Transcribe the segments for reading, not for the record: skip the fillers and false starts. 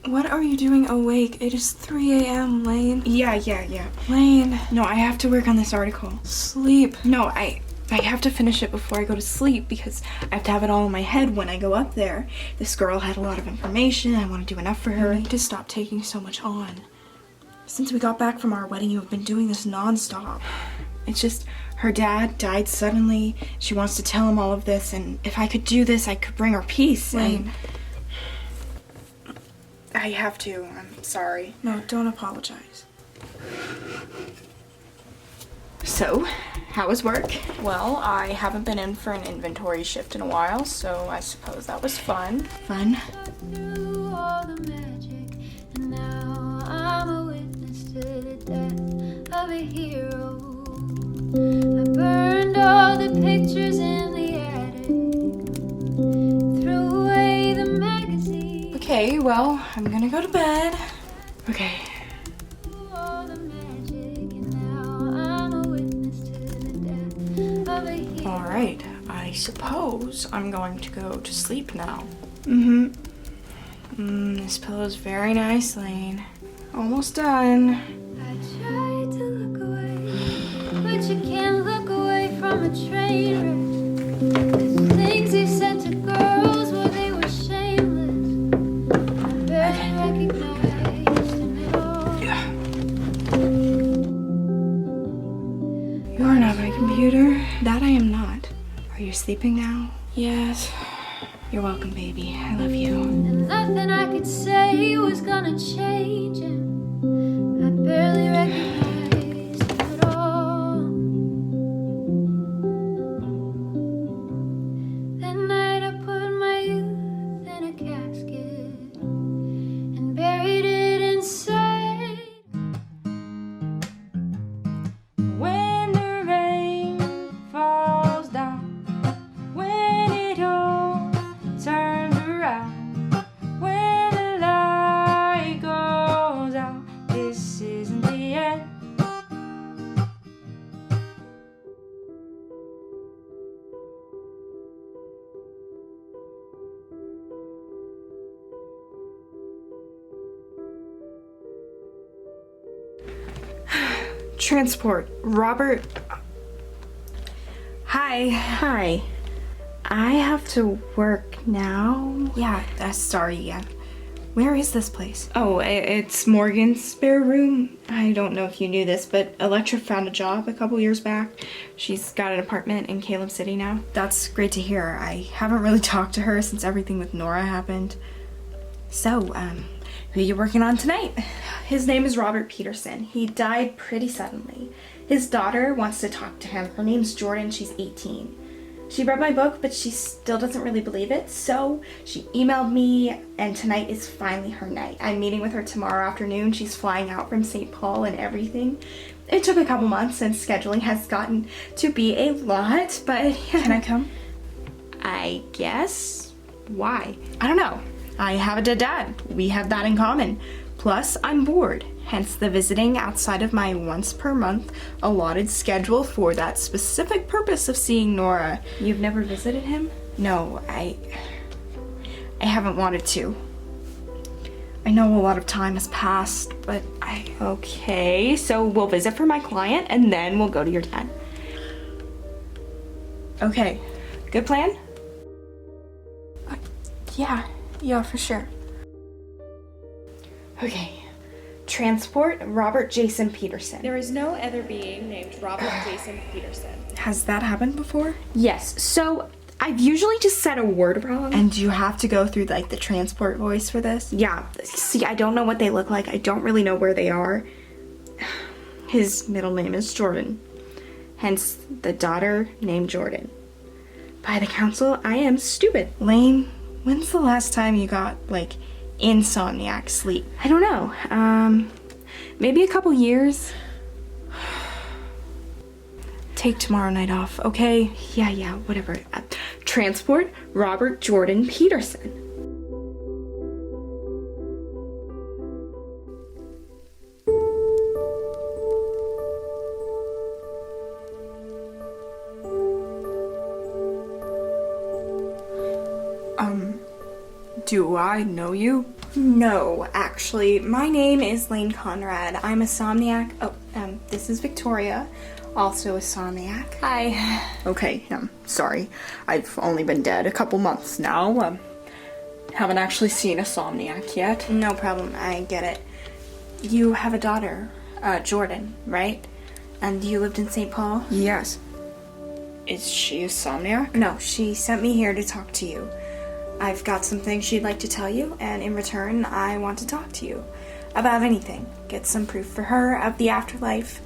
What are you doing awake? It is 3 a.m., Lane. Yeah. Lane. No, I have to work on this article. Sleep. No, I have to finish it before I go to sleep because I have to have it all in my head when I go up there. This girl had a lot of information. I want to do enough for her. You need to stop taking so much on. Since we got back from our wedding, you have been doing this non-stop. It's just her dad died suddenly. She wants to tell him all of this, and if I could do this, I could bring her peace. Lane. I have to. I'm sorry. No, don't apologize. So, how was work? Well, I haven't been in for an inventory shift in a while, so I suppose that was fun. Fun? Through all the magic, and now I'm a witness to the death of a hero. I burned all the pictures in the attic, threw away the magazine. Okay, well, I'm gonna go to bed. Okay. Through all the magic, and now I'm a witness to the death of a hero. Alright, I suppose I'm going to go to sleep now. This pillow's very nice, Lane. Almost done. I tried to look away, but you can't look away from a train wreck. The things he said to girls, well, they were shameless. I barely recognized him at all. You're not my computer. That I am not. Are you sleeping now? Yes. You're welcome, baby. I love you. And nothing I could say was gonna change him. I barely recognized him at all. That night I put my youth in a casket and buried it inside. When the rain falls down, when it all turns around, when the light goes out, this isn't the end. Transport. Robert. Hi. Hi. I have to work now. Yeah, sorry, yeah. Where is this place? Oh, it's Morgan's spare room. I don't know if you knew this, but Electra found a job a couple years back. She's got an apartment in Caleb City now. That's great to hear. I haven't really talked to her since everything with Nora happened. So, who are you working on tonight? His name is Robert Peterson. He died pretty suddenly. His daughter wants to talk to him. Her name's Jordan. She's 18. She read my book, but she still doesn't really believe it, so she emailed me, and tonight is finally her night. I'm meeting with her tomorrow afternoon. She's flying out from St. Paul and everything. It took a couple months, and scheduling has gotten to be a lot, but... Can I come? I guess. Why? I don't know. I have a dead dad. We have that in common. Plus, I'm bored. Hence the visiting outside of my once per month allotted schedule for that specific purpose of seeing Nora. You've never visited him? No, I haven't wanted to. I know a lot of time has passed, but Okay, so we'll visit for my client and then we'll go to your dad. Okay, good plan? Yeah, for sure. Okay. Transport Robert Jason Peterson. There is no other being named Robert Jason Peterson. Has that happened before? Yes, so I've usually just said a word wrong. And you have to go through like the transport voice for this? Yeah, see, I don't know what they look like. I don't really know where they are. His middle name is Jordan. Hence, the daughter named Jordan. By the council, I am stupid. Lane, when's the last time you got like insomniac sleep? I don't know. Maybe a couple years. Take tomorrow night off, okay? Yeah, whatever. Transport Robert Jordan Peterson. Do I know you? No, actually. My name is Lane Conrad. I'm a somniac. This is Victoria, also a somniac. Hi. Okay, sorry. I've only been dead a couple months now. Haven't actually seen a somniac yet. No problem, I get it. You have a daughter, Jordan, right? And you lived in St. Paul? Yes. Is she a somniac? No, she sent me here to talk to you. I've got some things she'd like to tell you, and in return, I want to talk to you about anything. Get some proof for her of the afterlife.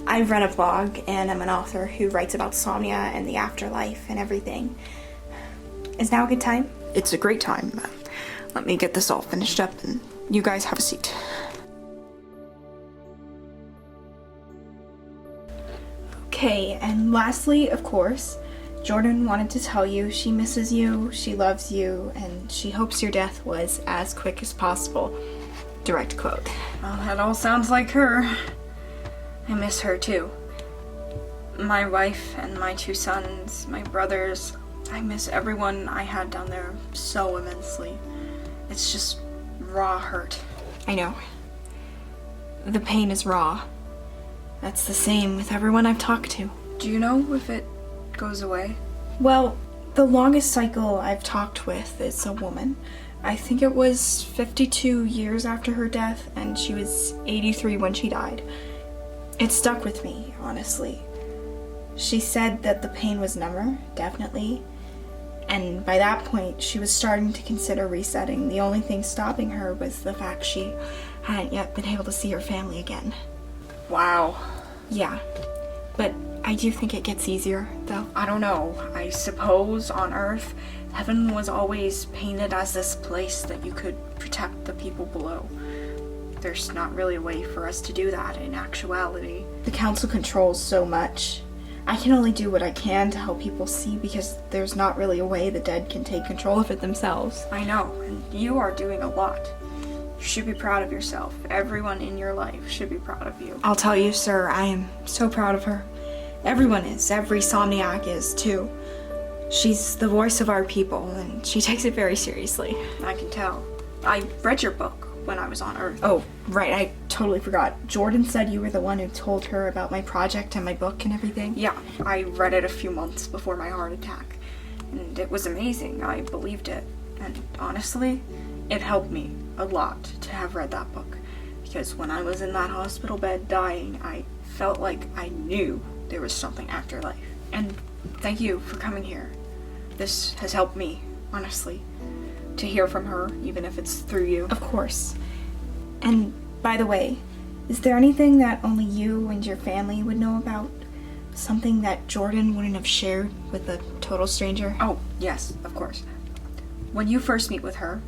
I run a blog, and I'm an author who writes about Somnia and the afterlife and everything. Is now a good time? It's a great time. Let me get this all finished up, and you guys have a seat. Okay, and lastly, of course, Jordan wanted to tell you she misses you, she loves you, and she hopes your death was as quick as possible. Direct quote. Well, that all sounds like her. I miss her too. My wife and my 2 sons, my brothers. I miss everyone I had down there so immensely. It's just raw hurt. I know. The pain is raw. That's the same with everyone I've talked to. Do you know if it goes away? Well, the longest cycle I've talked with is a woman. I think it was 52 years after her death, and she was 83 when she died. It stuck with me, honestly. She said that the pain was number, definitely. And by that point, she was starting to consider resetting. The only thing stopping her was the fact she hadn't yet been able to see her family again. Wow. Yeah, but I do think it gets easier, though. I don't know. I suppose on Earth, heaven was always painted as this place that you could protect the people below. There's not really a way for us to do that in actuality. The council controls so much. I can only do what I can to help people see because there's not really a way the dead can take control of it themselves. I know, and you are doing a lot. You should be proud of yourself. Everyone in your life should be proud of you. I'll tell you, sir, I am so proud of her. Everyone is. Every somniac is, too. She's the voice of our people, and she takes it very seriously. I can tell. I read your book when I was on Earth. Oh, right, I totally forgot. Jordan said you were the one who told her about my project and my book and everything. Yeah, I read it a few months before my heart attack, and it was amazing. I believed it, and honestly, it helped me a lot to have read that book, because when I was in that hospital bed dying, I felt like I knew there was something after life. And thank you for coming here. This has helped me, honestly, to hear from her, even if it's through you. Of course. And by the way, is there anything that only you and your family would know about? Something that Jordan wouldn't have shared with a total stranger? Oh, yes, of course. When you first meet with her,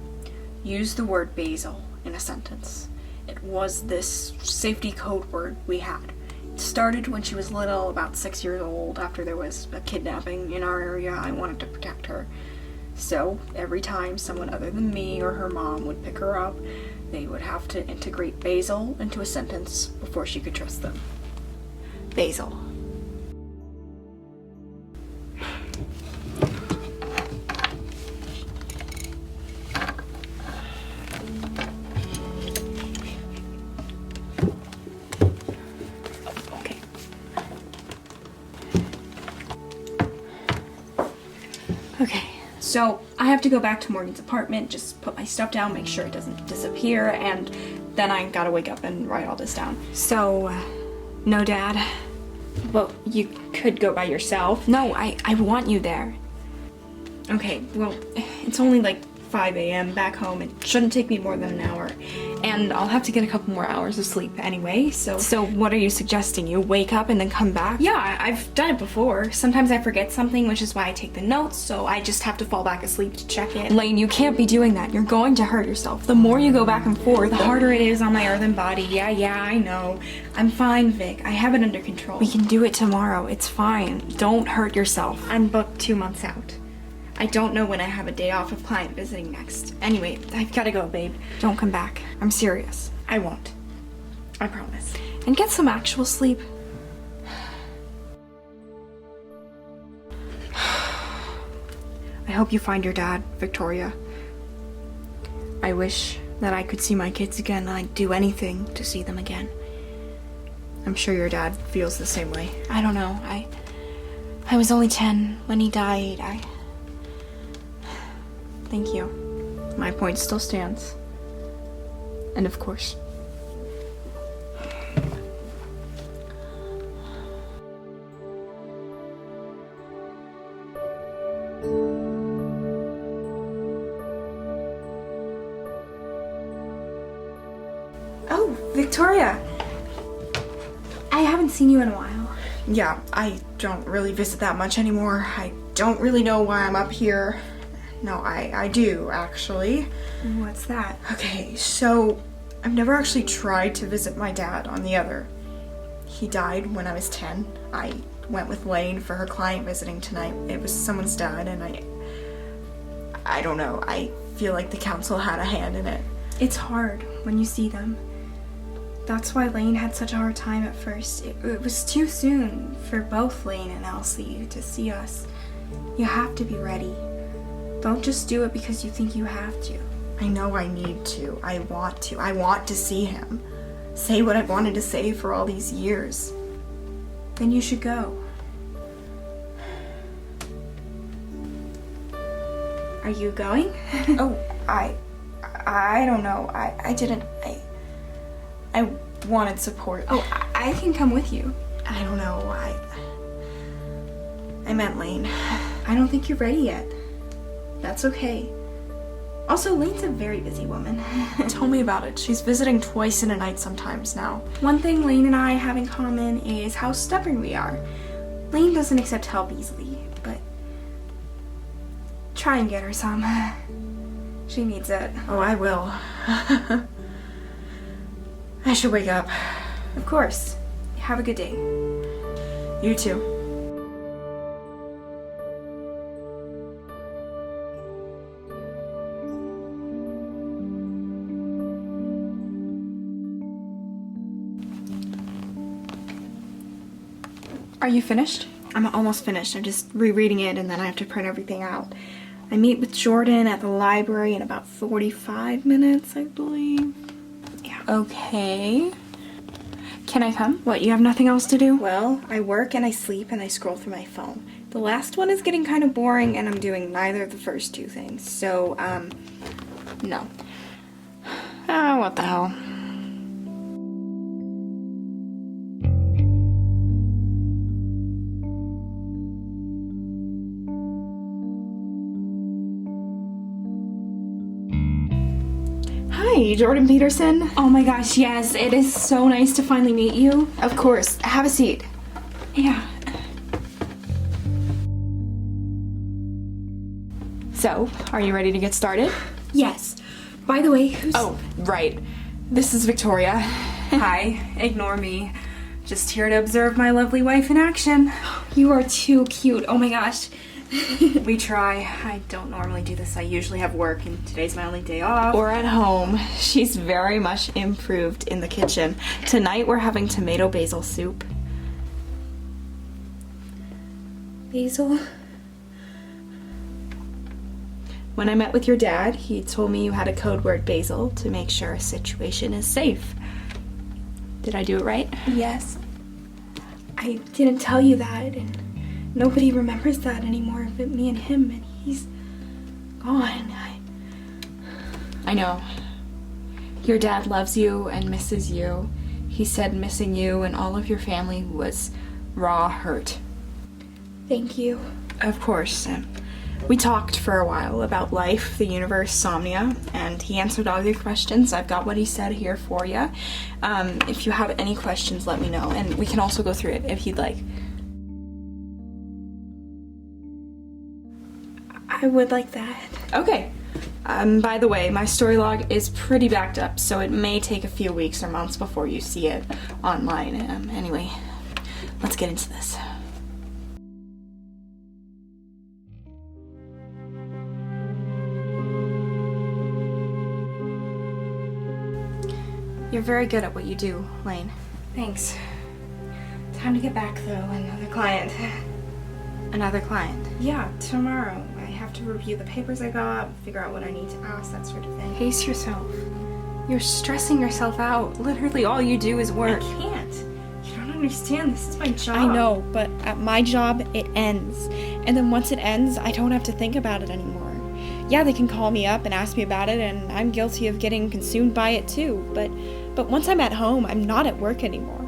use the word basil in a sentence. It was this safety code word we had. It started when she was little, about 6 years old, after there was a kidnapping in our area. I wanted to protect her. So, every time someone other than me or her mom would pick her up, they would have to integrate basil into a sentence before she could trust them. Basil. Okay. Okay, so I have to go back to Morgan's apartment, just put my stuff down, make sure it doesn't disappear, and then I gotta wake up and write all this down. So, no dad? Well, you could go by yourself. No, I want you there. Okay, well, it's only like 5 a.m. back home. It shouldn't take me more than an hour. And I'll have to get a couple more hours of sleep anyway, so... So what are you suggesting? You wake up and then come back? Yeah, I've done it before. Sometimes I forget something, which is why I take the notes, so I just have to fall back asleep to check in. Lane, you can't be doing that. You're going to hurt yourself. The more you go back and forth, the harder it is on my earthen body. Yeah, I know. I'm fine, Vic. I have it under control. We can do it tomorrow. It's fine. Don't hurt yourself. I'm booked 2 months out. I don't know when I have a day off of client visiting next. Anyway, I've gotta go, babe. Don't come back. I'm serious. I won't. I promise. And get some actual sleep. I hope you find your dad, Victoria. I wish that I could see my kids again. I'd do anything to see them again. I'm sure your dad feels the same way. I don't know. I was only 10 when he died. Thank you. My point still stands. And of course. Oh, Victoria! I haven't seen you in a while. Yeah, I don't really visit that much anymore. I don't really know why I'm up here. No, I do, actually. What's that? Okay, so I've never actually tried to visit my dad on the other. He died when I was 10. I went with Lane for her client visiting tonight. It was someone's dad, and I don't know. I feel like the council had a hand in it. It's hard when you see them. That's why Lane had such a hard time at first. It was too soon for both Lane and Elsie to see us. You have to be ready. Don't just do it because you think you have to. I know I need to. I want to. I want to see him. Say what I've wanted to say for all these years. Then you should go. Are you going? Oh, I don't know. I wanted support. Oh, I can come with you. I don't know. I meant Lane. I don't think you're ready yet. That's okay. Also, Lane's a very busy woman. Tell me about it. She's visiting twice in a night sometimes now. One thing Lane and I have in common is how stubborn we are. Lane doesn't accept help easily, but try and get her some. She needs it. Oh, I will. I should wake up. Of course. Have a good day. You too. Are you finished? I'm almost finished. I'm just rereading it and then I have to print everything out. I meet with Jordan at the library in about 45 minutes, I believe. Yeah. Okay. Can I come? What, you have nothing else to do? Well, I work and I sleep and I scroll through my phone. The last one is getting kind of boring and I'm doing neither of the first two things. So, no. Ah, what the hell. Hi, Jordan Peterson. Oh my gosh, yes. It is so nice to finally meet you. Of course. Have a seat. Yeah. So, are you ready to get started? Yes. By the way, who's... Oh, right. This is Victoria. Hi. Ignore me. Just here to observe my lovely wife in action. You are too cute. Oh my gosh. We try. I don't normally do this. I usually have work and today's my only day off. Or at home. She's very much improved in the kitchen. Tonight we're having tomato basil soup. Basil? When I met with your dad, he told me you had a code word basil to make sure a situation is safe. Did I do it right? Yes. I didn't tell you that, and nobody remembers that anymore but me and him, and he's gone. I know. Your dad loves you and misses you. He said missing you and all of your family was raw hurt. Thank you. Of course. We talked for a while about life, the universe, SOMNIA, and he answered all your questions. I've got what he said here for you. If you have any questions, let me know, and we can also go through it if you'd like. I would like that. Okay. By the way, my story log is pretty backed up, so it may take a few weeks or months before you see it online. Anyway, let's get into this. You're very good at what you do, Lane. Thanks. Time to get back, though. Another client. Another client? Yeah, tomorrow. I have to review the papers I got, figure out what I need to ask, that sort of thing. Pace yourself. You're stressing yourself out. Literally all you do is I work. can't. You don't understand. This is my job. I know, but at my job, it ends. And then once it ends, I don't have to think about it anymore. Yeah, they can call me up and ask me about it, and I'm guilty of getting consumed by it too. But once I'm at home, I'm not at work anymore.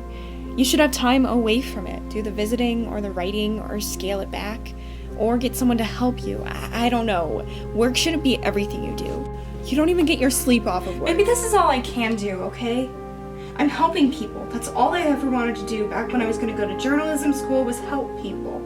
You should have time away from it. Do the visiting or the writing or scale it back. Or get someone to help you. I don't know. Work shouldn't be everything you do. You don't even get your sleep off of work. Maybe this is all I can do, okay? I'm helping people. That's all I ever wanted to do back when I was going to go to journalism school, was help people.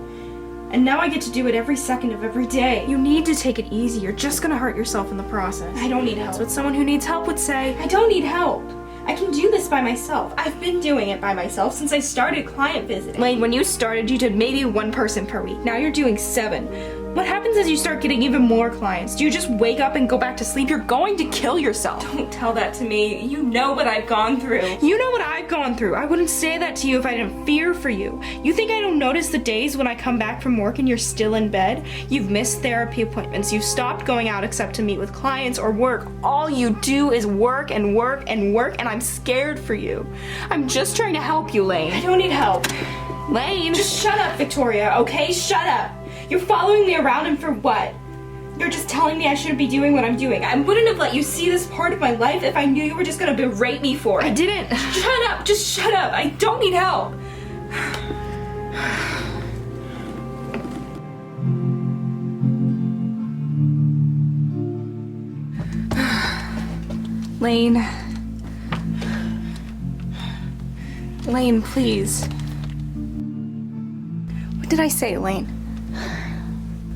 And now I get to do it every second of every day. You need to take it easy. You're just gonna hurt yourself in the process. I don't need help. That's what someone who needs help would say. I don't need help. I can do this by myself. I've been doing it by myself since I started client visiting. Lane, when you started, you did maybe 1 person per week. Now you're doing 7. What happens as you start getting even more clients? Do you just wake up and go back to sleep? You're going to kill yourself. Don't tell that to me. You know what I've gone through. You know what I've gone through. I wouldn't say that to you if I didn't fear for you. You think I don't notice the days when I come back from work and you're still in bed? You've missed therapy appointments. You've stopped going out except to meet with clients or work. All you do is work and work and work, and I'm scared for you. I'm just trying to help you, Lane. I don't need help. Lane! Just shut up, Victoria, okay? Shut up. You're following me around, and for what? You're just telling me I shouldn't be doing what I'm doing. I wouldn't have let you see this part of my life if I knew you were just gonna berate me for it. I didn't. Shut up, just shut up. I don't need help. Lane. Lane, please. What did I say, Lane?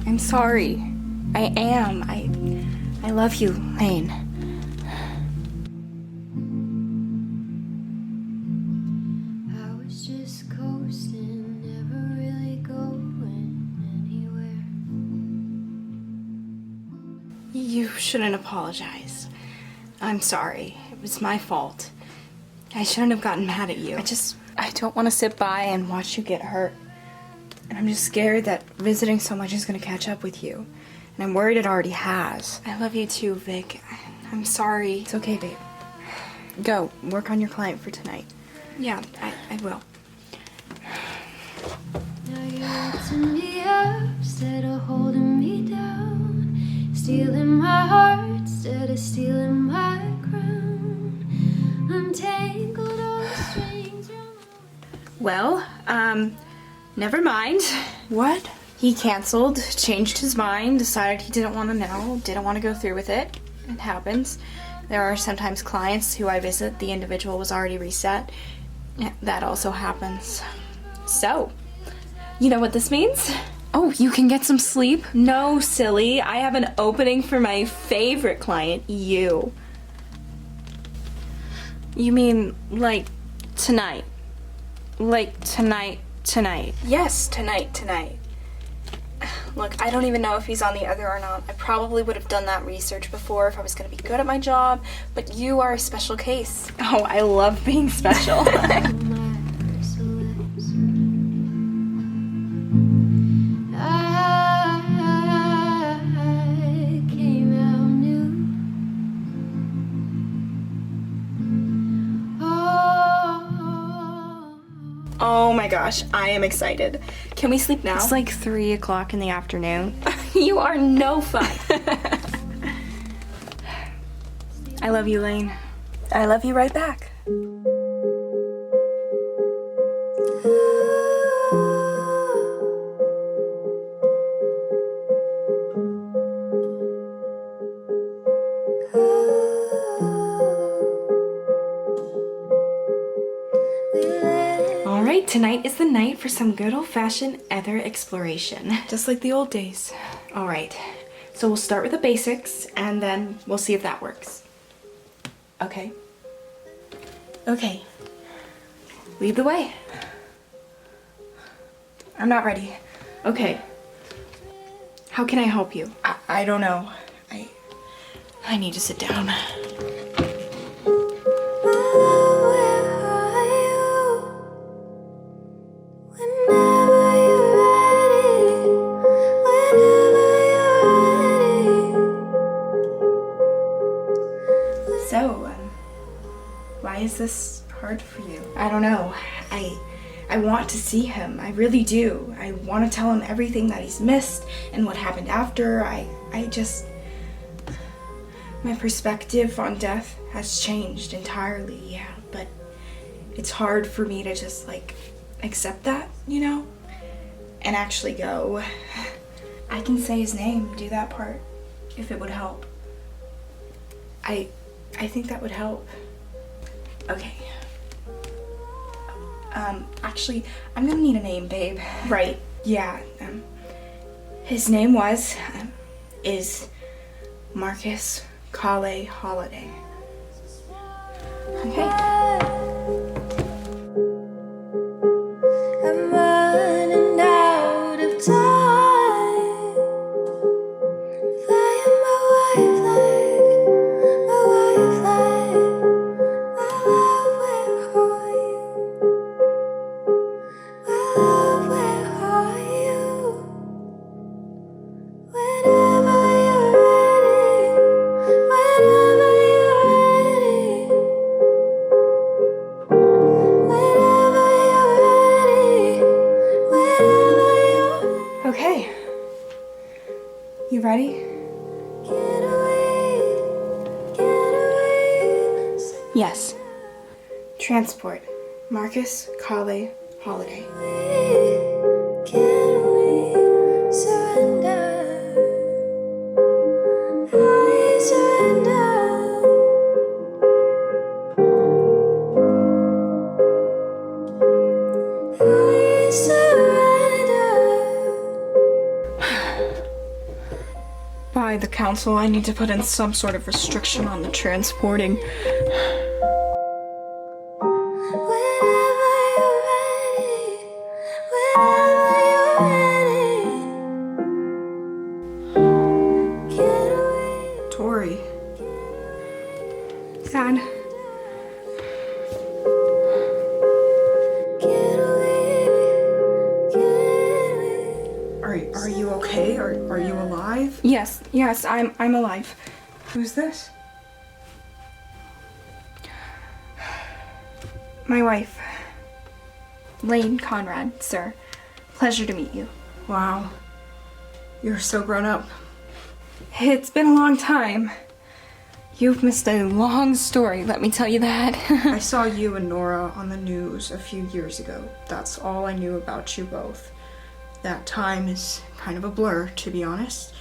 I'm sorry. I am. I love you, Lane. I was just coasting, never really going anywhere. You shouldn't apologize. I'm sorry. It was my fault. I shouldn't have gotten mad at you. I don't want to sit by and watch you get hurt. And I'm just scared that visiting so much is going to catch up with you. And I'm worried it already has. I love you too, Vic. I'm sorry. It's okay, babe. Go, work on your client for tonight. Yeah, I will. Now you're lifting me up instead of holding me down, stealing my heart instead of stealing my crown. Untangled all the strings around Well, never mind. What? He canceled, changed his mind, decided he didn't want to know, didn't want to go through with it. It happens. There are sometimes clients who I visit, the individual was already reset. That also happens. So, you know what this means? Oh, you can get some sleep? No, silly. I have an opening for my favorite client, you. You mean, like, tonight? Like, tonight? Yes, tonight. Look, I don't even know if he's on the other or not. I probably would have done that research before if I was going to be good at my job, but you are a special case. Oh, I love being special. my merciless. I came out new. Oh my gosh, I am excited. Can we sleep now? It's like 3 o'clock in the afternoon. You are no fun. I love you, Lane. I love you right back. Alright, tonight is the night for some good old-fashioned ether exploration. Just like the old days. Alright, so we'll start with the basics, and then we'll see if that works. Okay? Okay. Lead the way. I'm not ready. Okay. How can I help you? I don't know. I need to sit down. Whenever you're ready, whenever you're ready. Why is this hard for you? I don't know. I want to see him. I really do. I want to tell him everything that he's missed and what happened after. I just... My perspective on death has changed entirely, yeah, but it's hard for me to just, like, accept that, you know? And actually go. I can say his name, do that part, if it would help. I think that would help. Okay. Actually, I'm gonna need a name, babe. Right. Yeah, his name is Marcus Kale Holiday. Okay. I'm running out of time. Flying my wife like, my love, where are you? My love, where are you? Whenever you're ready, whenever you're ready, whenever you're ready, whenever you're ready. Okay. You ready? Get away, get away. Yes. Transport. Marcus Kale Holiday. Can we surrender? I surrender. I surrender. By the council, I need to put in some sort of restriction on the transporting. Whenever you're ready, whenever you're ready. Get away. Tory. Dad. Get away, get away. Are you okay? Are you alive? Yes, I'm alive. Who's this? My wife. Lane Conrad, sir. Pleasure to meet you. Wow. You're so grown up. It's been a long time. You've missed a long story, let me tell you that. I saw you and Nora on the news a few years ago. That's all I knew about you both. That time is kind of a blur, to be honest.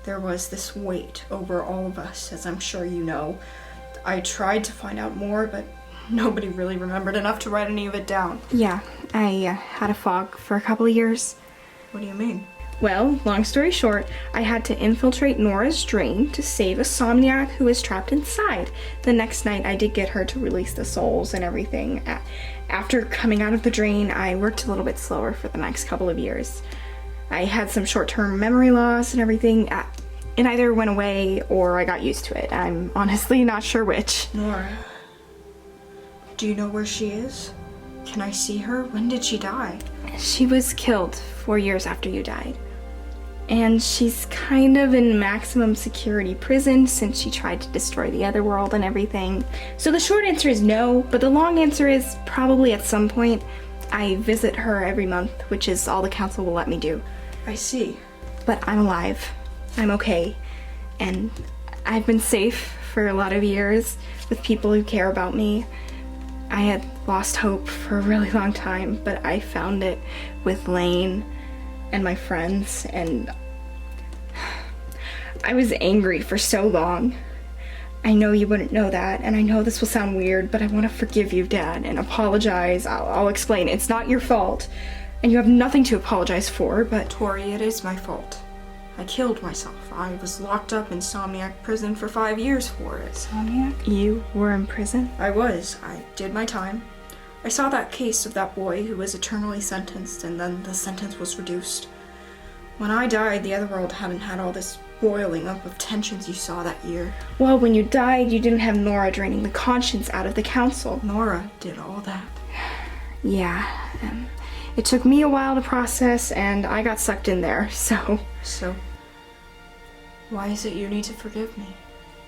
There was this weight over all of us, as I'm sure you know. I tried to find out more, but nobody really remembered enough to write any of it down. Yeah, I had a fog for a couple of years. What do you mean? Well, long story short, I had to infiltrate Nora's drain to save a SOMNIAc who was trapped inside. The next night, I did get her to release the souls and everything. After coming out of the drain, I worked a little bit slower for the next couple of years. I had some short-term memory loss and everything. It either went away or I got used to it. I'm honestly not sure which. Nora, do you know where she is? Can I see her? When did she die? She was killed 4 years after you died. And she's kind of in maximum security prison since she tried to destroy the other world and everything. So the short answer is no, but the long answer is probably at some point. I visit her every month, which is all the council will let me do. I see. But I'm alive. I'm okay. And I've been safe for a lot of years with people who care about me. I had lost hope for a really long time, but I found it with Lane and my friends, and I was angry for so long. I know you wouldn't know that, and I know this will sound weird, but I want to forgive you, Dad, and apologize. I'll explain. It's not your fault, and you have nothing to apologize for, but... Tory, it is my fault. I killed myself. I was locked up in SOMNIAc prison for 5 years for it. SOMNIAc? You were in prison? I was. I did my time. I saw that case of that boy who was eternally sentenced, and then the sentence was reduced. When I died, the other world hadn't had all this boiling up of tensions you saw that year. Well, when you died, you didn't have Nora draining the conscience out of the council. Nora did all that. Yeah, it took me a while to process, and I got sucked in there, so... So, why is it you need to forgive me?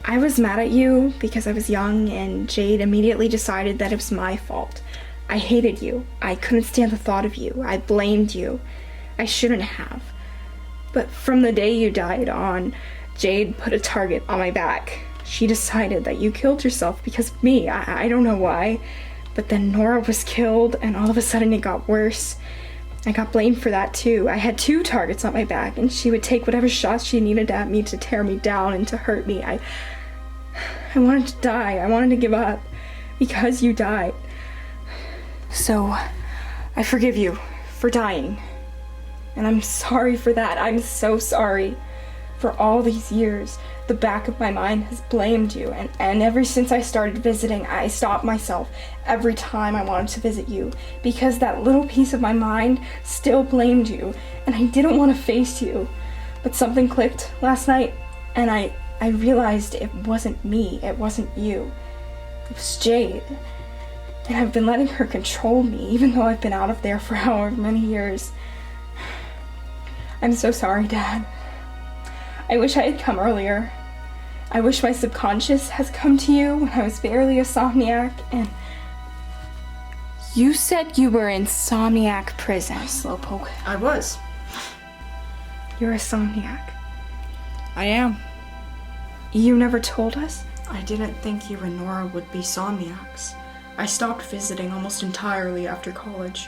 I was mad at you because I was young and Jade immediately decided that it was my fault. I hated you. I couldn't stand the thought of you. I blamed you. I shouldn't have. But from the day you died on, Jade put a target on my back. She decided that you killed yourself because of me. I don't know why. But then Nora was killed and all of a sudden it got worse. I got blamed for that too. I had 2 targets on my back and she would take whatever shots she needed at me to tear me down and to hurt me. I wanted to die. I wanted to give up because you died. So, I forgive you for dying. And I'm sorry for that. I'm so sorry. For all these years, the back of my mind has blamed you, and ever since I started visiting, I stopped myself every time I wanted to visit you, because that little piece of my mind still blamed you, and I didn't want to face you. But something clicked last night, and I realized it wasn't me, it wasn't you. It was Jade. And I've been letting her control me, even though I've been out of there for however many years. I'm so sorry, Dad. I wish I had come earlier. I wish my subconscious has come to you when I was barely a somniac, and... You said you were in somniac prison. Slowpoke. I was. You're a somniac. I am. You never told us? I didn't think you and Nora would be somniacs. I stopped visiting almost entirely after college.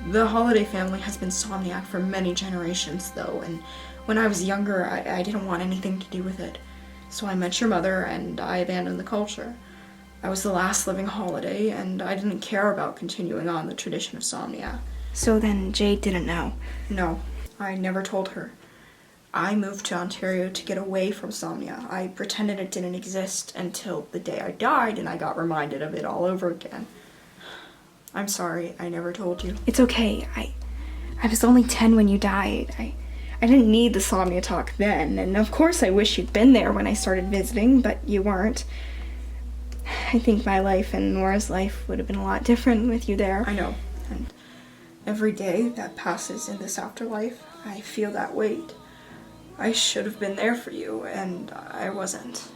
The Holiday family has been somniac for many generations, though, and when I was younger, I didn't want anything to do with it. So I met your mother, and I abandoned the culture. I was the last living Holiday, and I didn't care about continuing on the tradition of Somnia. So then Jade didn't know? No, I never told her. I moved to Ontario to get away from Somnia. I pretended it didn't exist until the day I died, and I got reminded of it all over again. I'm sorry, I never told you. It's okay. I was only 10 when you died. I didn't need the Somnia talk then, and of course I wish you'd been there when I started visiting, but you weren't. I think my life and Nora's life would have been a lot different with you there. I know, and every day that passes in this afterlife, I feel that weight. I should have been there for you, and I wasn't.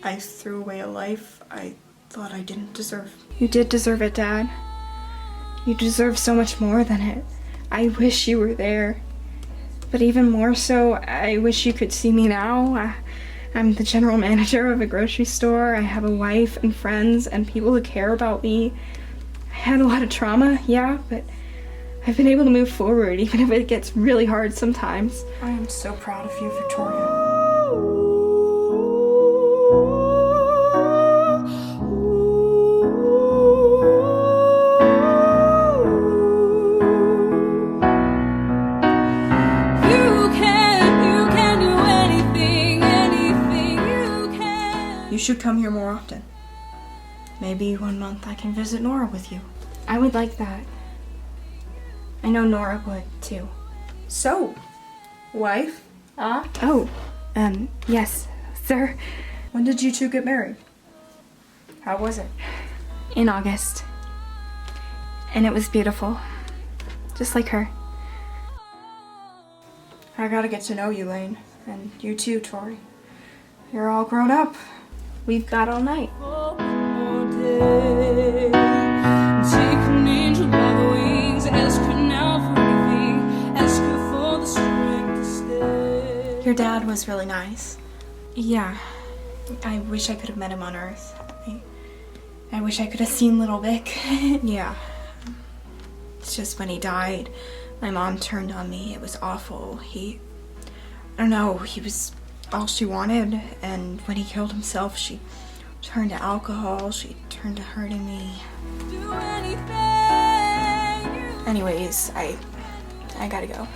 I threw away a life I thought I didn't deserve. You did deserve it, Dad. You deserve so much more than it. I wish you were there. But even more so, I wish you could see me now. I'm the general manager of a grocery store. I have a wife and friends and people who care about me. I had a lot of trauma, yeah, but I've been able to move forward, even if it gets really hard sometimes. I am so proud of you, Victoria. You should come here more often. Maybe 1 month I can visit Nora with you. I would like that. I know Nora would, too. So, wife? Oh, yes, sir. When did you two get married? How was it? In August. And it was beautiful. Just like her. I gotta get to know you, Lane. And you too, Tory. You're all grown up. We've got all night. Your dad was really nice. Yeah. I wish I could have met him on Earth. I wish I could have seen little Vic. Yeah. It's just when he died, my mom turned on me. It was awful. I don't know, he was all she wanted, and when he killed himself, she turned to alcohol, she turned to hurting me. Anyways, I gotta go.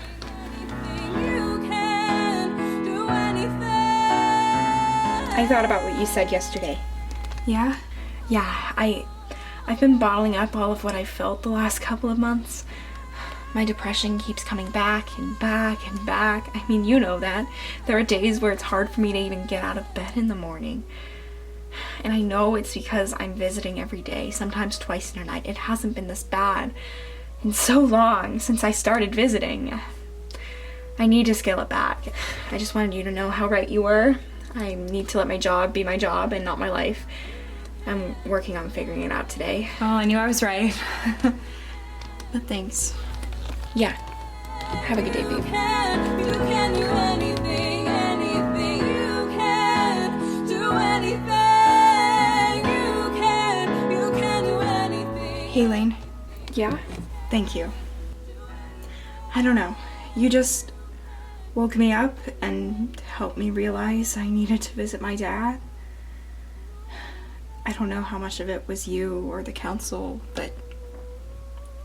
I thought about what you said yesterday. Yeah? Yeah, I've been bottling up all of what I felt the last couple of months. My depression keeps coming back and back and back. I mean, you know that. There are days where it's hard for me to even get out of bed in the morning. And I know it's because I'm visiting every day, sometimes twice in a night. It hasn't been this bad in so long since I started visiting. I need to scale it back. I just wanted you to know how right you were. I need to let my job be my job and not my life. I'm working on figuring it out today. Oh, I knew I was right. But thanks. Yeah. Have a good day, babe. You can do anything, anything. You can do anything. You can do anything. Hey, Lane. Yeah? Thank you. I don't know. You just woke me up and helped me realize I needed to visit my dad. I don't know how much of it was you or the council, but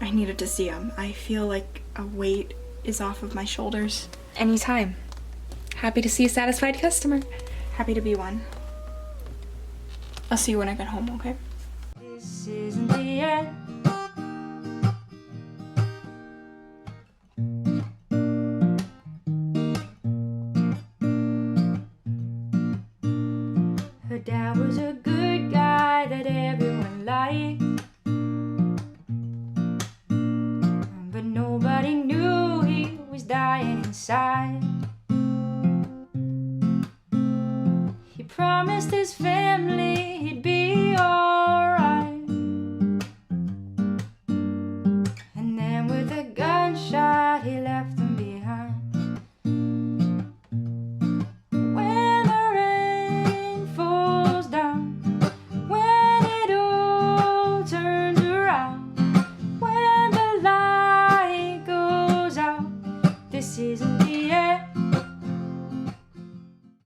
I needed to see him. I feel like a weight is off of my shoulders. Anytime. Happy to see a satisfied customer. Happy to be one. I'll see you when I get home, okay? This isn't the end.